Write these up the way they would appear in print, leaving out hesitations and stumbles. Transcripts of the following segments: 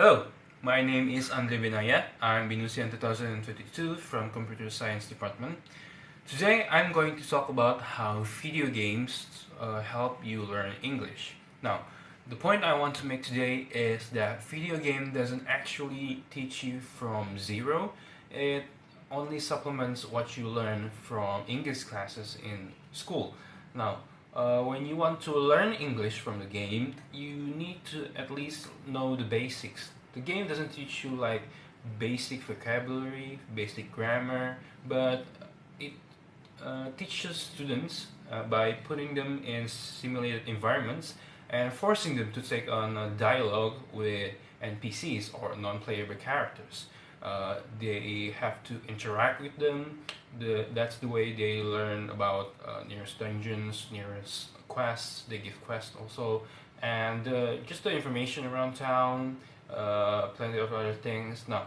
Hello, my name is Andree Benaya. I'm Binusian 2022 from Computer Science Department. Today I'm going to talk about how video games help you learn English. Now, the point I want to make today is that video game doesn't actually teach you from zero. It only supplements what you learn from English classes in school. Now, when you want to learn English from the game, you need to at least know the basics. The game doesn't teach you like basic vocabulary, basic grammar, but it teaches students by putting them in simulated environments and forcing them to take on a dialogue with NPCs or non-playable characters. They have to interact with them. That's the way they learn about nearest dungeons, nearest quests. They give quests also, and just the information around town, plenty of other things. Now,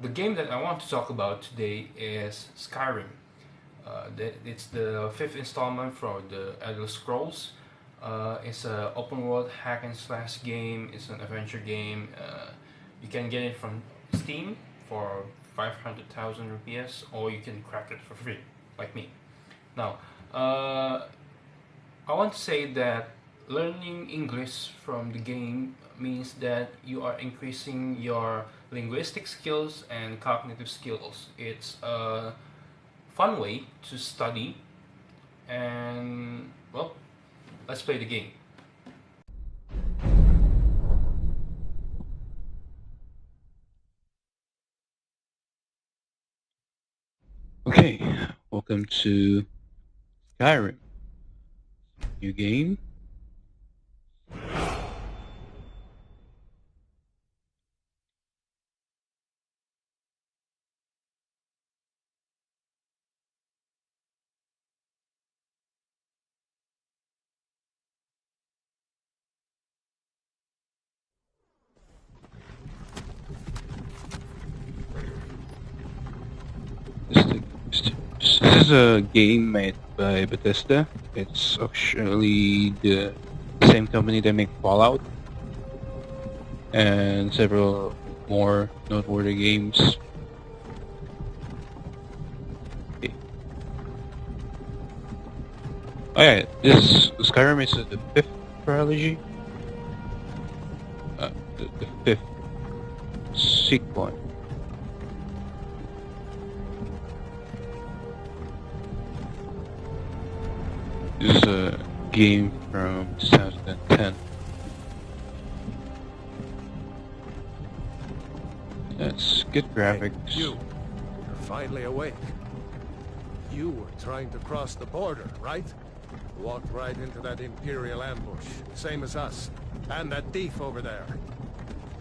the game that I want to talk about today is Skyrim. It's the fifth installment for the Elder Scrolls. It's an open world hack and slash game. It's an adventure game. You can get it from Steam for 500,000 rupees, or you can crack it for free, like me. Now, I want to say that learning English from the game means that you are increasing your linguistic skills and cognitive skills. It's a fun way to study, and well, let's play the game. Okay, welcome to Skyrim. New game. This is a game made by Bethesda. It's actually the same company that make Fallout and several more noteworthy games. Okay. Oh yeah, this Skyrim is the fifth trilogy. The fifth sequel. This is a game from 2010. That's good graphics. Hey, you're finally awake. You were trying to cross the border, right? Walked right into that Imperial ambush, same as us. And that thief over there.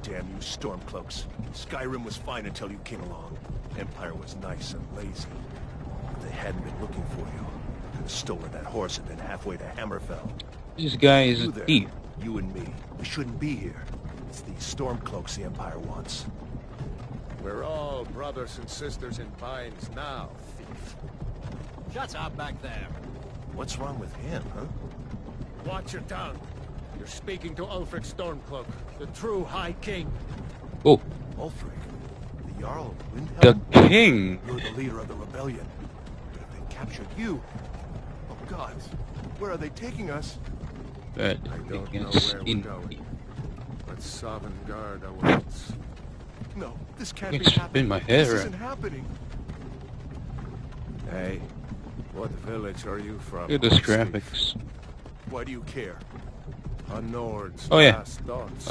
Damn you Stormcloaks. Skyrim was fine until you came along. Empire was nice and lazy. If they hadn't been looking for you, could have stolen that horse and been halfway to Hammerfell. This guy is You a there, thief. you and me, we shouldn't be here. It's these Stormcloaks the Empire wants. We're all brothers and sisters in binds now, thief. Shut up back there. What's wrong with him, huh? Watch your tongue. You're speaking to Ulfric Stormcloak, the true High King. Oh, Ulfric, the Jarl of Windhelm? the king. You're the leader of the rebellion. But if they captured you... Oh gods, where are they taking us? But I don't know it's where in. we're going. But Sovngarde awaits. No, this I can't can be spin happening. my head This around. isn't happening. Hey, what village are you from? Look at this Thief? graphics. Why do you care? A Nord's Oh, yeah. last thoughts.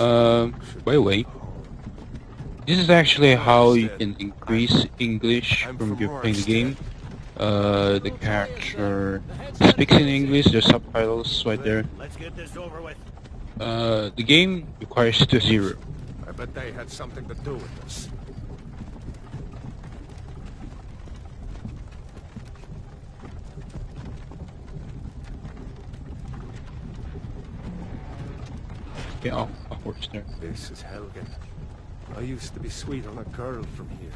Wait. This is actually how you can increase English from your playing the game. The character speaks in English, there's subtitles right there. Let's get this over with. The game requires 2-0. I bet they had something to do with this. Yeah, of course there. This is Helgen. I used to be sweet on a girl from here.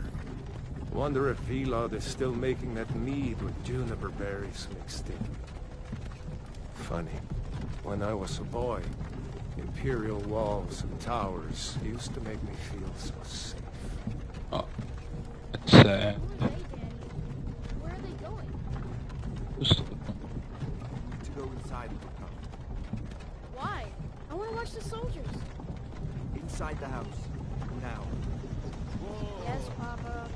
Wonder if Vilod is still making that mead with juniper berries mixed in. Funny. When I was a boy, Imperial walls and towers used to make me feel so safe. Oh, that's sad. Where are they going? Who's the- To go inside and look up. Why? I want to watch the soldiers. Inside the house. Now. Yes, Papa.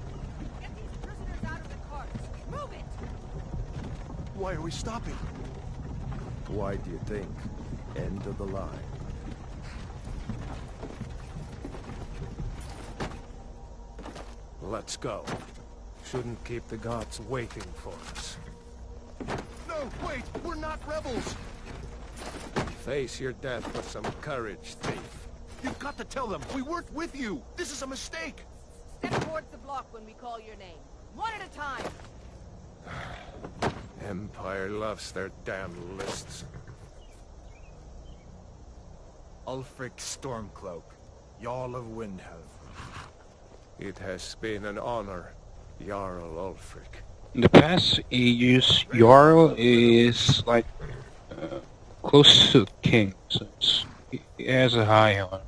Get these prisoners out of the carts. Move it! Why are we stopping? Why do you think? End of the line. Let's go. Shouldn't keep the gods waiting for us. No, wait! We're not rebels! Face your death with some courage, thief. You've got to tell them we weren't with you! This is a mistake! Step towards the block when we call your name. One at a time. Empire loves their damn lists. Ulfric Stormcloak, Jarl of Windhelm. It has been an honor, Jarl Ulfric. In the past ages, Jarl is like close to king, so he has a high honor.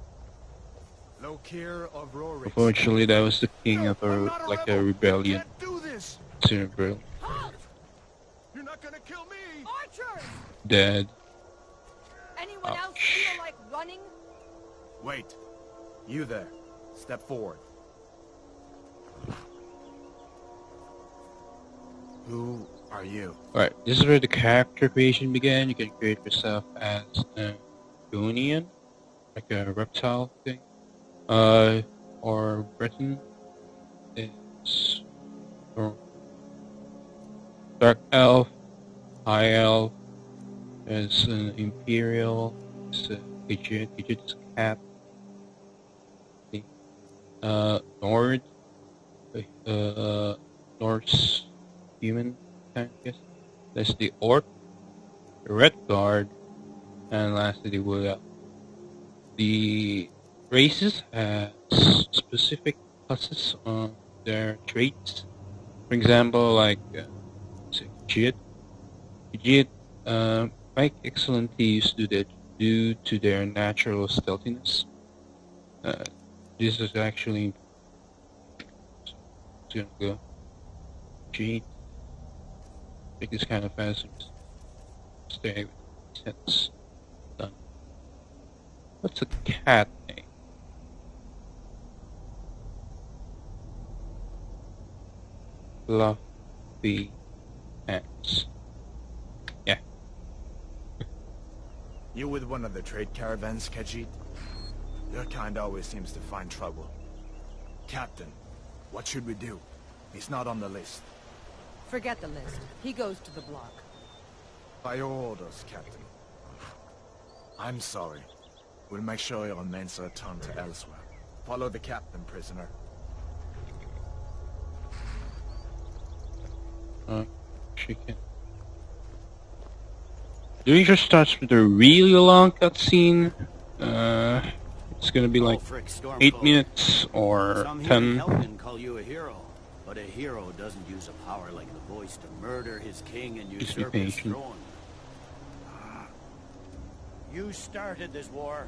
Lokir of Rorikstead. Unfortunately, that was the king of I'm not like a rebel. rebellion. Can't do this! Cerebral, Halt! You're not gonna kill me! Archers! dead. Anyone else Ouch. feel like running? Wait. You there. Step forward. Who are you? Alright, this is where the character creation began. You can create yourself as a Gonian, like a reptile thing. Or Britain is or Dark Elf, High Elf, there's an Imperial, it's a Gidget is cat. Nord, Norse human, I guess. There's the Orc, the Red Guard, and lastly the Wood Elf. The races have specific pluses on their traits. For example, like Gidget. Gidget make excellent thieves due to their natural stealthiness. This is actually gonna go Gidget. Make this kind of fast and stay with sense. Done. What's a cat name? Fluffy ants. Yeah. You with one of the trade caravans, Khajiit? Your kind always seems to find trouble. Captain, what should we do? He's not on the list. Forget the list. He goes to the block. By your orders, Captain. I'm sorry. We'll make sure your men are turned to elsewhere. Follow the captain, prisoner. She can. The usually starts with a really long cutscene. It's gonna be like 8 minutes or Some here 10. in Helgen call you a hero, but a hero doesn't use a power like the voice to murder his king and Just be usurp his patient. throne. You started this war,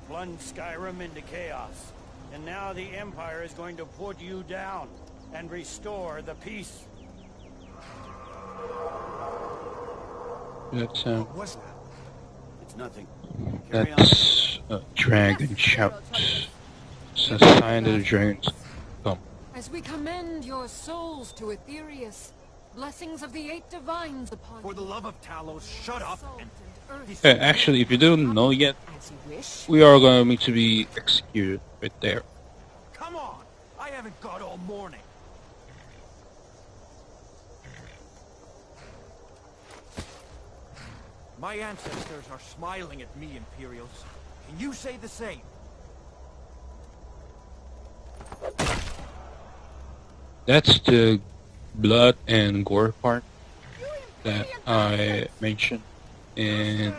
plunged Skyrim into chaos, and now the Empire is going to put you down and restore the peace. That's What was that? It's nothing. Carry on. that's a dragon shout. It's a sign that the dragons come. As we commend your souls to Aetherius, blessings of the eight divines upon For the love of Talos, shut up and... Actually, if you don't know yet, as you wish. we are going to be executed right there. Come on! I haven't got all morning. My ancestors are smiling at me, Imperials. Can you say the same? That's the blood and gore part that I mentioned in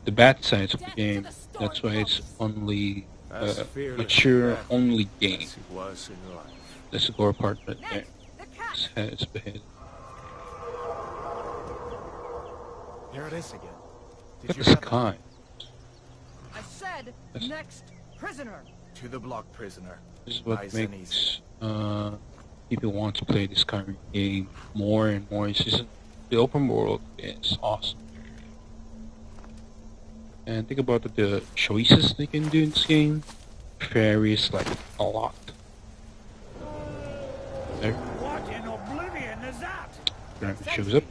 the bad sides of the game. That's why it's only mature only game. As he was in life. That's the gore part right there. The cat! His head is beheaded. Here it is again. Look Did at you the have sky. I said, said, next prisoner. To the block, prisoner. This is what Nice and makes people want to play this kind of game more and more. It's just the open world is awesome. And think about the choices they can do in this game. Varies like a lot. There. What in oblivion is that? Grandpa shows up.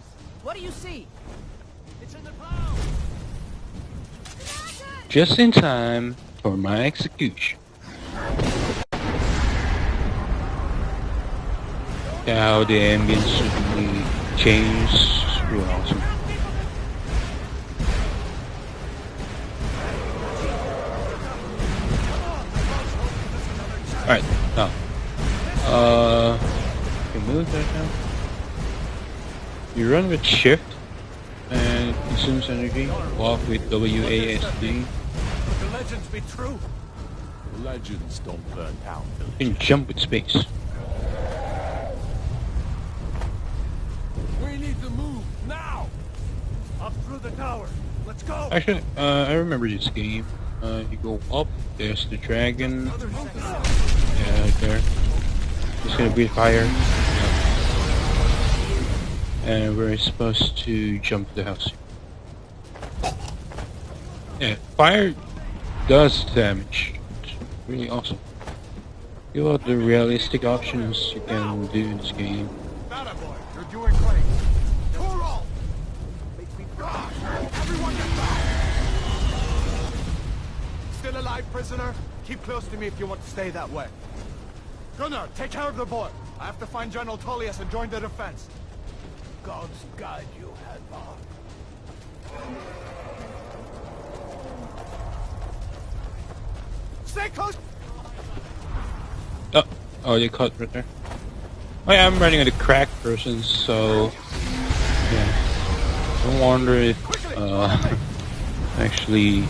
What do you see? It's in the clouds. Just in time for my execution. How the ambience suddenly changed. It's really awesome. Alright, now. You move right now. You run with shift and it consumes energy. Walk with WASD. Could the legends be true? Legends don't burn down You villages. can jump with space. We need to move now. Up through the tower. Let's go. Actually, I remember this game. You go up, there's the dragon. Yeah, right there. It's gonna breathe fire. Yeah. And we're supposed to jump to the house. Yeah, fire does damage. It's really awesome. Think about the realistic options you can do in this game. That boy, you're doing great. Toro! Makes me proud. Everyone get back! Still alive, prisoner? Keep close to me if you want to stay that way. Gunnar, take care of the boy. I have to find General Tullius and join the defense. Gods guide you, Hadvar. Stay close! Oh, you cut right there. Oh yeah, I'm running with a crack person, so yeah. I wonder if actually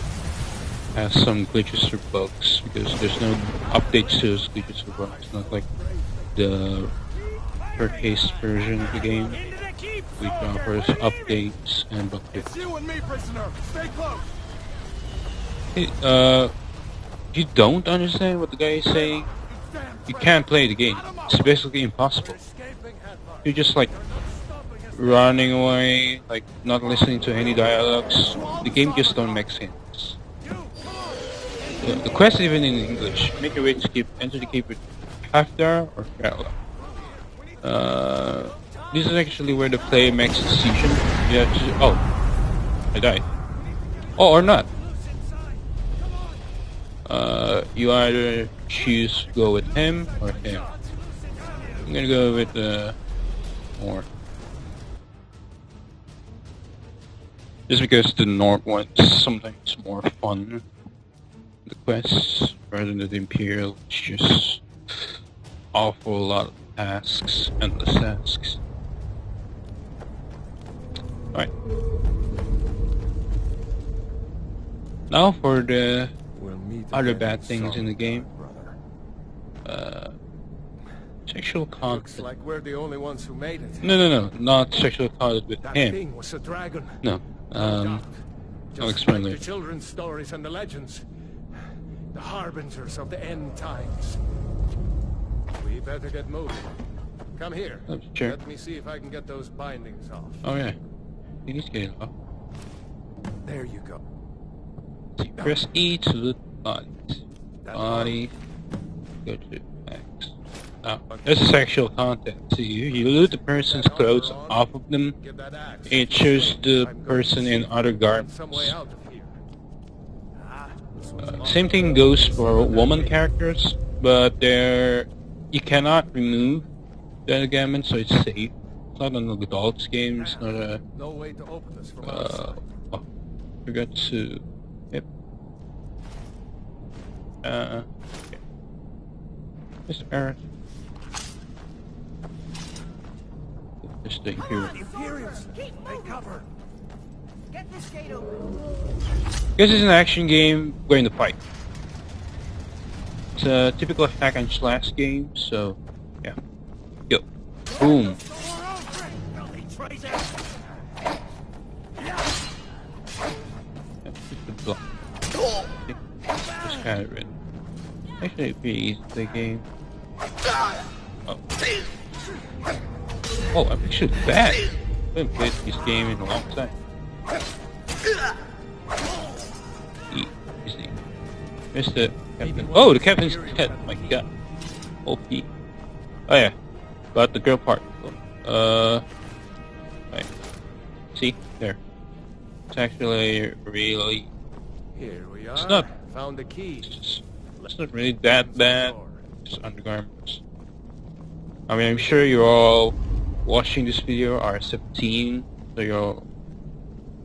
has some glitches or bugs because there's no updates to those glitches or bugs. Not like the per-case version of the game, which offers updates and bug fixes. It's you and me, prisoner. Stay close. Hey, you don't understand what the guy is saying? You can't play the game. It's basically impossible. You're just like running away, like not listening to any dialogues. The game just don't make sense. The quest is even in English. Make your way to keep enter the cave with Abyatar or Kerala. This is actually where the player makes a decision. You have to. Oh, I died. Oh, or not. You either choose to go with him or him. I'm gonna go with more. Just because the North one is sometimes more fun. The quests rather than the Imperial, it's just awful lot of tasks, endless tasks. Alright. Now for the other bad things in the game. Sexual Looks content. like we're the only ones who made it. No, not sexual content with That him. thing was a dragon. No. Just I'll explain like later. the children's stories and the legends. The harbingers of the end times. We better get moving. Come here. Oh, sure. Let me see if I can get those bindings off. Oh yeah. You need to get it off. There you go. So you press E to loot bodies. That Body. Go to X. Oh, this is sexual content. So you loot the person's clothes off of them. Get that axe. It shows the I'm going person to in see other if there's some way garments. out of here. This was Same thing goes for woman characters, but you cannot remove the garment, so it's safe. It's not an adults game. It's not a. no way to open this from outside. Oh, forgot to. Yep. Okay. Mr. Earth. This thing here. Imperials, take cover. Get this gate open. This is an action game. We're in the fight. It's a typical hack and slash game, so yeah. Go. Boom. Yeah, hit the block. Caravan. Actually, pretty easy to play game. Oh. Oh, I'm actually bad. I haven't played this game in a long time. Easy. Missed the captain. Oh, the captain's dead. My god. OP. Oh yeah. Got the girl part. Right. See? There. It's actually really... Here we are. It's not... Found the key. It's not really that bad. Just undergarments. I mean, I'm sure you're all watching this video are 17, so you're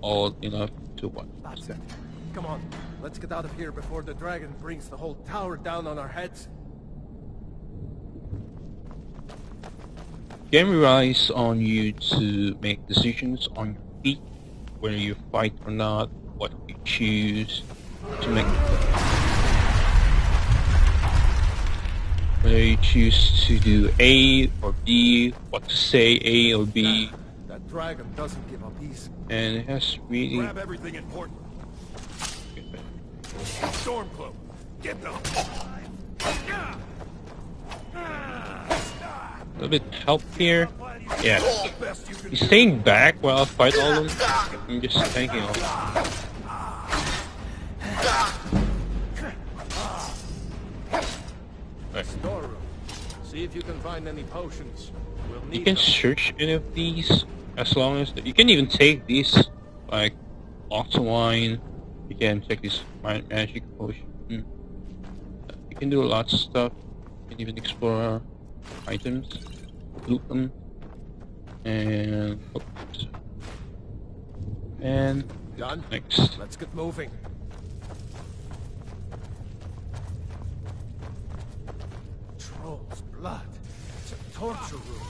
old enough to watch. That's it. Come on. Let's get out of here before the dragon brings the whole tower down on our heads. Game relies on you to make decisions on your feet, whether you fight or not, what you choose to make. Whether you choose to do A or B, what to say A or B. That dragon doesn't give up easy. And it has really... Grab everything important. Stormcloak, get them. A little bit help here. Yeah. He's staying back while I fight all of them. I'm just tanking all of them. Right. Storeroom. See if you can find any potions. We'll need You can them. search any of these as long as you can even take these like Octawine. You can take this magic potion. You can do lots of stuff. You can even explore items, loot them, and oops. And Done. next. Let's get moving. Troll's blood. It's a torture room.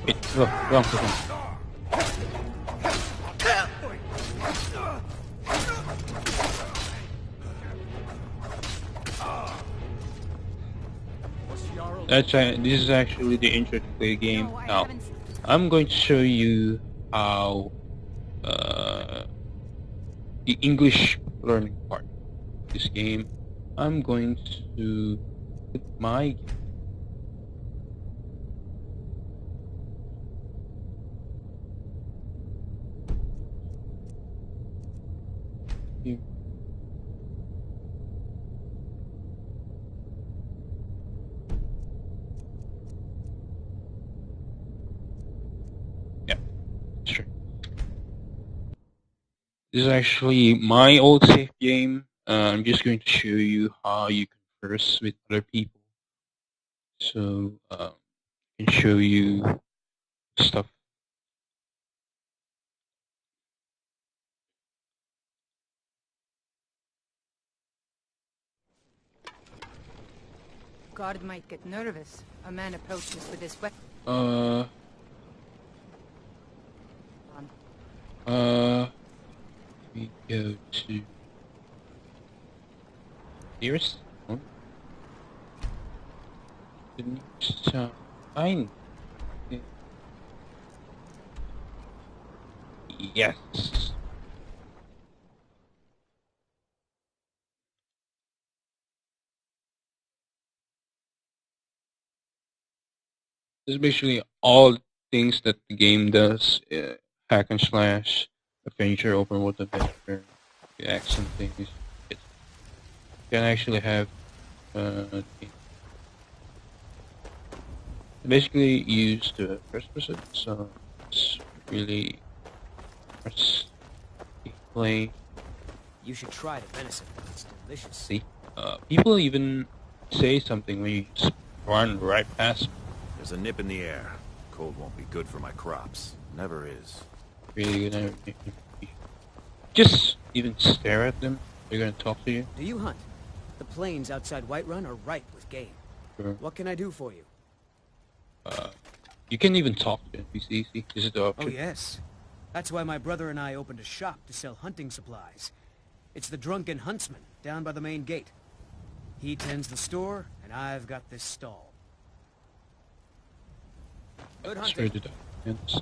Wait, wrong button. This is actually the intro to play the game. Now, I'm going to show you how the English learning part of this game. I'm going to put my here. Yeah, sure. This is actually my old save game. I'm just going to show you how you converse with other people. So, I can show you stuff. Guard might get nervous. A man approaches with his weapon. We go to nearest one. The nearest sign. Yes. This is basically all things that the game does. Hack and slash, adventure, open world adventure, action things. You can actually have basically use the first person, so it's really first play. You should try the venison. It's delicious. See, people even say something when you just run right past. There's a nip in the air. Cold won't be good for my crops. Never is. Really gonna just even stare at them. They're gonna talk to you. Do you hunt? The plains outside Whiterun are ripe with game. Sure. What can I do for you? You can even talk to NPCs. See, this is the option. Oh yes. That's why my brother and I opened a shop to sell hunting supplies. It's the Drunken Huntsman down by the main gate. He tends the store, and I've got this stall. Good hunting. Sorry, the documents.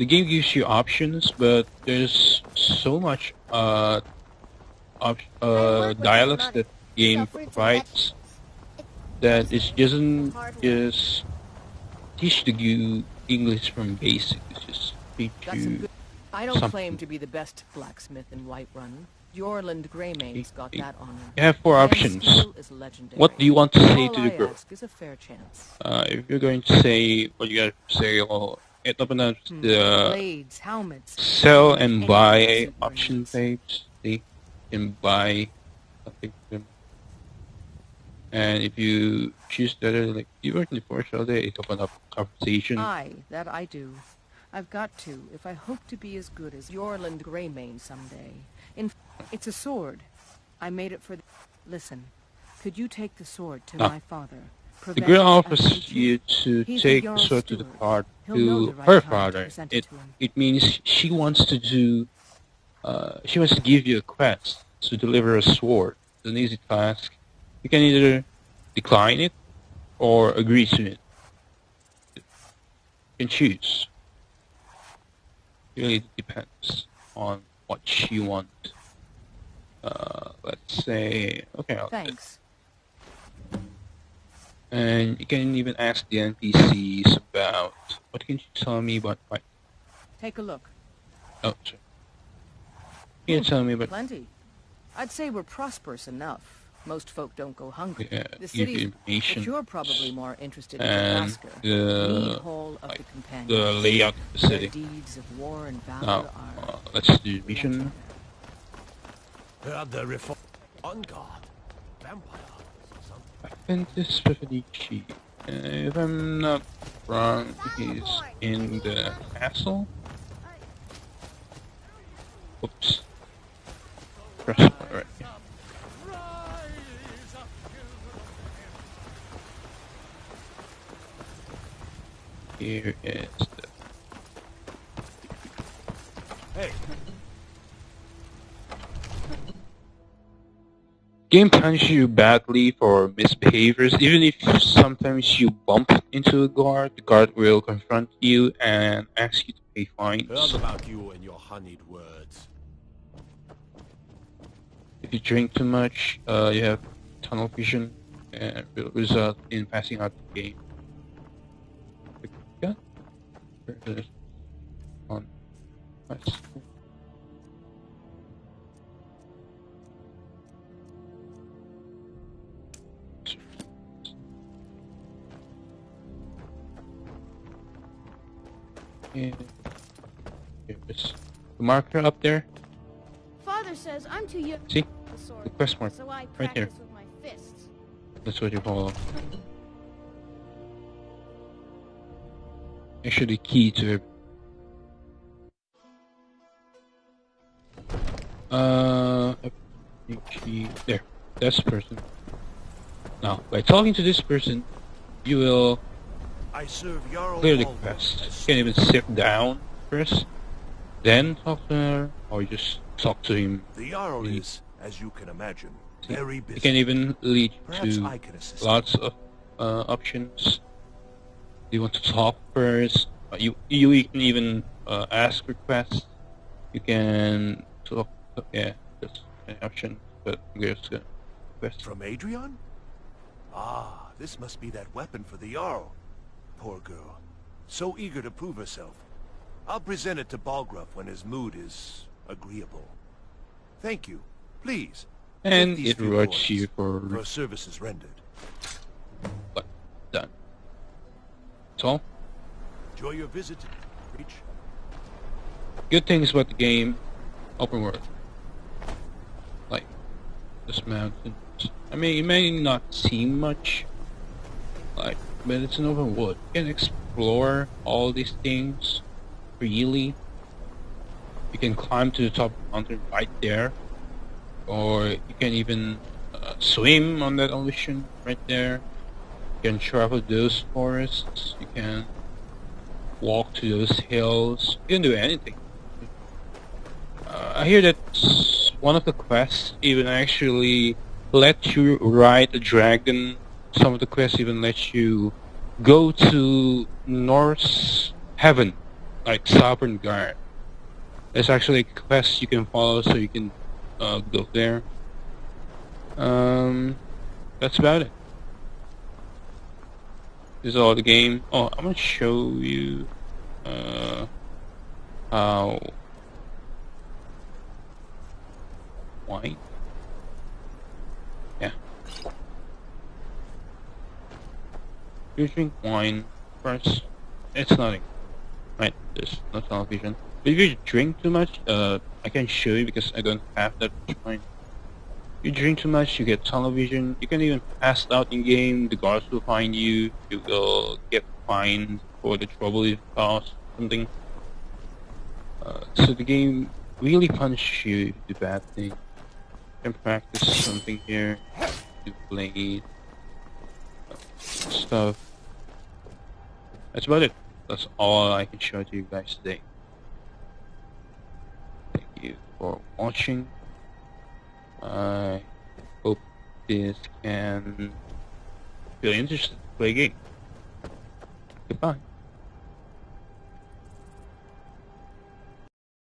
the game gives you options, but there's so much dialects that game provides that it doesn't just teach you English from basic. It's just teach you. I don't claim to be the best blacksmith in Whiterun. Jorland Greymane's got that honor. You have 4 options. What do you want to say to the girl? Is a fair chance. If you're going to say what you gotta say, well, ito pa na the Blades, helmets, sell and buy option page. You can buy something from them. And if you choose the other, like you work in the forest all day, it opens up conversation. Aye, that I do. I've got to, if I hope to be as good as Jorland Greymane someday. It's a sword. I made it for the... Listen, could you take the sword to my father? The girl offers you to take the sword to the father, to her father. It means she wants to do, she wants to give you a quest to deliver a sword. It's an easy task. You can either decline it or agree to it. You can choose. It really depends on what you want. Let's say, okay, I'll Thanks. And you can even ask the NPCs about, what can you tell me about my... Take a look. Oh, sorry. You can tell me about... Plenty. I'd say we're prosperous enough. Most folk don't go hungry. Yeah, The city, information. but you're probably more interested in And Alaska. the, hall of like, the companions. the layout of the city. Their deeds of war and valor Now, are... let's do the mission. The reform... On guard. Vampire. I think this is Federici. If I'm not wrong, he's in the castle. Oops. Press one right here. Here is the... Hey. Game punishes you badly for misbehaviors. Even if sometimes you bump into a guard, the guard will confront you and ask you to pay fines. Heard about you and your honeyed words. If you drink too much, you have tunnel vision and will result in passing out the game. Yeah. On. Nice. And here's the marker up there. Father says I'm too young. See? The sword, The quest mark. so I Right here. practice with my fists. That's what you call actually key to it. There. That's the person. Now, by talking to this person, you will I serve Jarl clear the Baldwin quest. as You can even sit down first, then talk to her, or just talk to him. The Jarl is, as you can imagine, very busy. You can even lead Perhaps to I can assist. lots of options. You want to talk first? You can even ask requests. You can talk. Yeah, that's an option. But there's a quest. From Adrian? Ah, this must be that weapon for the Jarl. Poor girl. So eager to prove herself. I'll present it to Balgruff when his mood is agreeable. Thank you. Please. And take these it few rewards coins you for for services rendered. what done. That's all. Enjoy your visit to Reach. Good things about the game, open world. Like this mountains. I mean, it may not seem much, like, but it's an open world. You can explore all these things freely. You can climb to the top of the mountain right there, or you can even swim on that ocean right there. You can travel those forests. You can walk to those hills. You can do anything. I hear that one of the quests even actually let you ride a dragon. Some of the quests even let you go to Norse heaven like Sovereign Guard. There's actually a quest you can follow, so you can go there. That's about it. This is all the game. Oh, I'm gonna show you how wine. Yeah. You drink wine first. It's nothing. Right, there's no television. But if you drink too much, I can show you because I don't have that much wine. You drink too much, you get television, you can even pass out in game, the guards will find you, you will get fined for the trouble you caused, something. So the game really punishes you if you do bad things. You can practice something here, you play stuff. That's about it. That's all I can show to you guys today. Thank you for watching. I hope this can feel interesting to play a game. Goodbye.